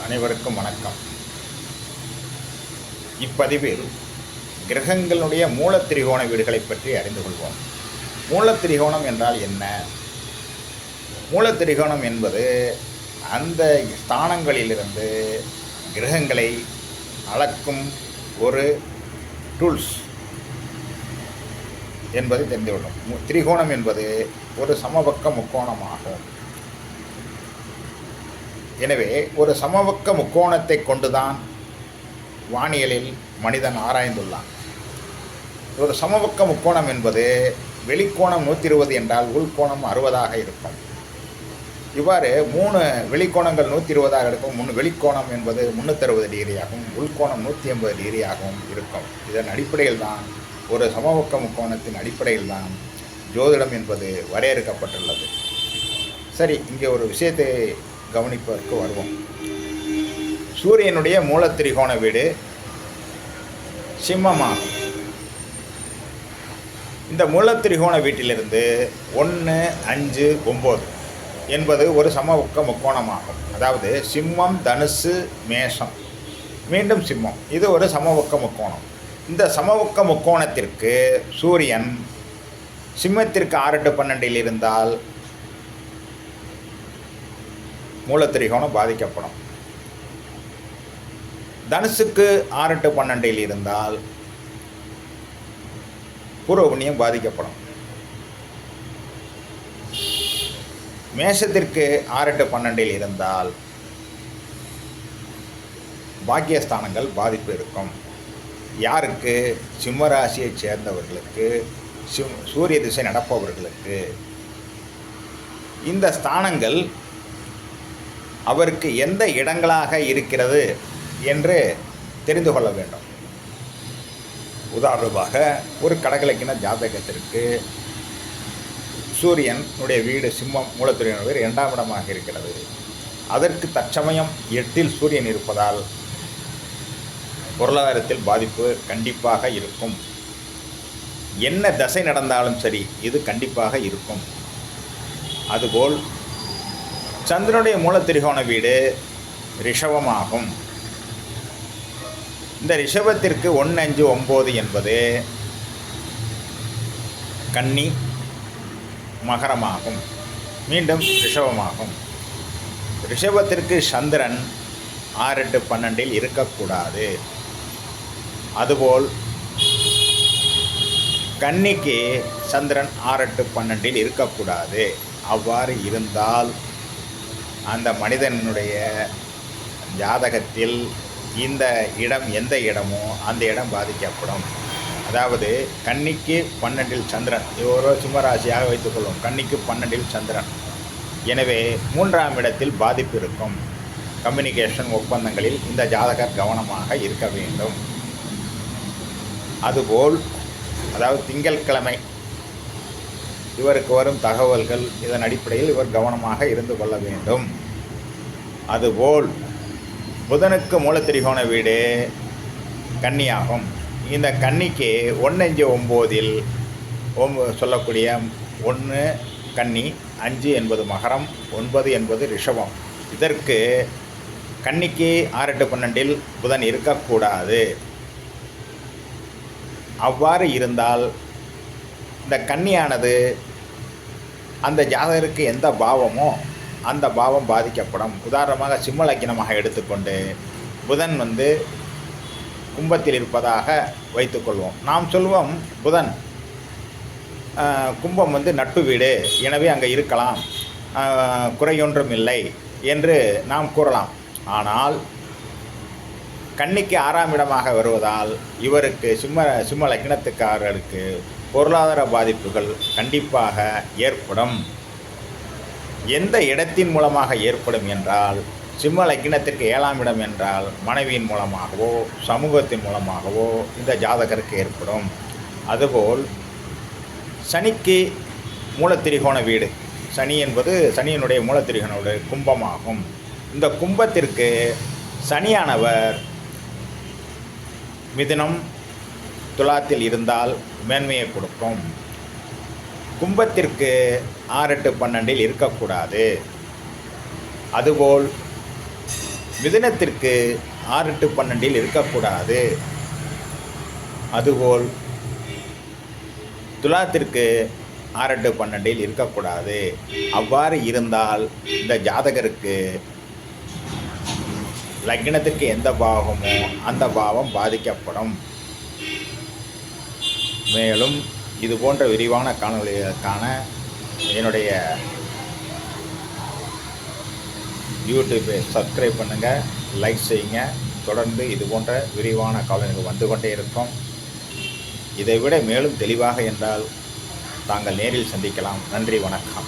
அனைவருக்கும் வணக்கம். இப்பதிவில் கிரகங்களுடைய மூலத்திரிகோண வீடுகளை பற்றி அறிந்து கொள்வோம். மூலத்திரிகோணம் என்றால் என்ன? மூலத்திரிகோணம் என்பது அந்த ஸ்தானங்களிலிருந்து கிரகங்களை அளக்கும் ஒரு டூல்ஸ் என்பதை தெரிந்துவிடும். திரிகோணம் என்பது ஒரு சமபக்க முக்கோணமாகும். எனவே ஒரு சமபக்க முக்கோணத்தை கொண்டுதான் வானியலில் மனிதன் ஆராய்ந்துள்ளான். ஒரு சமபக்க முக்கோணம் என்பது வெளிக்கோணம் 120 என்றால் உள்கோணம் 60ஆக இருக்கும். இவ்வாறு 3 வெளிக்கோணங்கள் 120ஆக இருக்கும். 3 வெளிக்கோணம் என்பது 360 டிகிரியாகவும் உள்கோணம் 180 டிகிரியாகவும் இருக்கும். இதன் அடிப்படையில் தான் ஒரு சமபக்க முக்கோணத்தின் அடிப்படையில் தான் ஜோதிடம் என்பது வரையறுக்கப்பட்டுள்ளது. சரி, இங்கே ஒரு விஷயத்தை கவனிப்பதற்கு வருவோம். சூரியனுடைய மூலத்திரிகோண வீடு சிம்மமாகும். இந்த மூலத்திரிகோண வீட்டிலிருந்து 1, 5, 9 என்பது ஒரு சமபக்க முக்கோணமாகும். அதாவது சிம்மம், தனுசு, மேஷம், மீண்டும் சிம்மம். இது ஒரு சமபக்க முக்கோணம். இந்த சமபக்க முக்கோணத்திற்கு சூரியன் சிம்மத்திற்கு 6, 8, 12 இருந்தால் மூலத்திரிகோணம் பாதிக்கப்படும். தனுசுக்கு 6, 8, 12 இருந்தால் பூர்வபுண்ணியம் பாதிக்கப்படும். மேஷத்திற்கு 6, 8, 12 இருந்தால் பாக்கியஸ்தானங்கள் பாதிப்பு இருக்கும். யாருக்கு? சிம்ம ராசியைச் சேர்ந்தவர்களுக்கு, சூரிய திசை நடப்பவர்களுக்கு. இந்த ஸ்தானங்கள் அவருக்கு எந்த இடங்களாக இருக்கிறது என்று தெரிந்து கொள்ள வேண்டும். உதாரணமாக ஒரு கடகலக்கின ஜாதகத்திற்கு சூரியனுடைய வீடு சிம்மம், மூலத்திரிகோண வீடு 2ஆம் இடமாக இருக்கிறது. அதற்கு தற்சமயம் 8இல் சூரியன் இருப்பதால் பொருளாதாரத்தில் பாதிப்பு கண்டிப்பாக இருக்கும். என்ன தசை நடந்தாலும் சரி, இது கண்டிப்பாக இருக்கும். அதுபோல் சந்திரனுடைய மூலத்திரிகோண வீடு ரிஷபமாகும். இந்த ரிஷபத்திற்கு 1, 5, 9 என்பது கன்னி, மகரமாகும். மீண்டும் ரிஷபமாகும். ரிஷபத்திற்கு சந்திரன் 6, 8, 12 இருக்கக்கூடாது. அதுபோல் கன்னிக்கு சந்திரன் 6, 8, 12 இருக்கக்கூடாது. அவ்வாறு இருந்தால் அந்த மனிதனுடைய ஜாதகத்தில் இந்த இடம் எந்த இடமோ அந்த இடம் பாதிக்கப்படும். அதாவது கன்னிக்கு 12 சந்திரன், ஒரு சிம்மராசியாக வைத்துக்கொள்வோம். கன்னிக்கு 12 சந்திரன். எனவே 3ஆம் இடத்தில் பாதிப்பு இருக்கும். கம்யூனிகேஷன் ஒப்பந்தங்களில் இந்த ஜாதகர் கவனமாக இருக்க வேண்டும். அதுபோல் அதாவது திங்கட்கிழமை இவருக்கு வரும் தகவல்கள், இதன் அடிப்படையில் இவர் கவனமாக இருந்து கொள்ள வேண்டும். அதுபோல் புதனுக்கு மூலத்திரிகோண வீடு கன்னியாகும். இந்த கன்னிக்கு 1, 5, 9 சொல்லக்கூடிய 1 கன்னி, 5 என்பது மகரம், 9 என்பது ரிஷபம். இதற்கு கன்னிக்கு 6, 8, 12 புதன் இருக்கக்கூடாது. அவ்வாறு இருந்தால் இந்த கன்னியானது அந்த ஜாதகருக்கு எந்த பாவமோ அந்த பாவம் பாதிக்கப்படும். உதாரணமாக சிம்ம லக்கினமாக எடுத்துக்கொண்டு புதன் கும்பத்தில் இருப்பதாக வைத்துக்கொள்வோம். நாம் சொல்வோம் புதன் கும்பம் நட்பு வீடு, எனவே அங்கே இருக்கலாம், குறையொன்றும் இல்லை என்று நாம் கூறலாம். ஆனால் கன்னிக்கு 6ஆம் இடமாக வருவதால் இவருக்கு சிம்ம லக்கினத்துக்காரர்களுக்கு பொருளாதார பாதிப்புகள் கண்டிப்பாக ஏற்படும். எந்த இடத்தின் மூலமாக ஏற்படும் என்றால், சிம்ம லக்கினத்திற்கு 7ஆம் இடம் என்றால் மனைவியின் மூலமாகவோ சமூகத்தின் மூலமாகவோ இந்த ஜாதகருக்கு ஏற்படும். அதுபோல் சனிக்கு மூலத்திரிகோண வீடு, சனி என்பது சனியினுடைய மூலத்திரிகோண வீடு கும்பமாகும். இந்த கும்பத்திற்கு சனியானவர் மிதுனம், துலாத்தில் இருந்தால் மேன்மையை கொடுக்கும். கும்பத்திற்கு 6, 8, 12 இருக்கக்கூடாது. அதுபோல் மிதுனத்திற்கு 6 to 12 இருக்கக்கூடாது. அதுபோல் துலாத்திற்கு 6 to 12 இருக்கக்கூடாது. அவ்வாறு இருந்தால் இந்த ஜாதகருக்கு லக்னத்திற்கு எந்த பாவமோ அந்த பாவம் பாதிக்கப்படும். மேலும் இது போன்ற விரிவான காணொளிகளுக்கான என்னுடைய யூடியூப்பை சப்ஸ்கிரைப் பண்ணுங்கள், லைக் செய்யுங்க. தொடர்ந்து இது போன்ற விரிவான காணொளிகள் வந்து கொண்டே இருக்கும். இதைவிட மேலும் தெளிவாக என்றால் தாங்கள் நேரில் சந்திக்கலாம். நன்றி, வணக்கம்.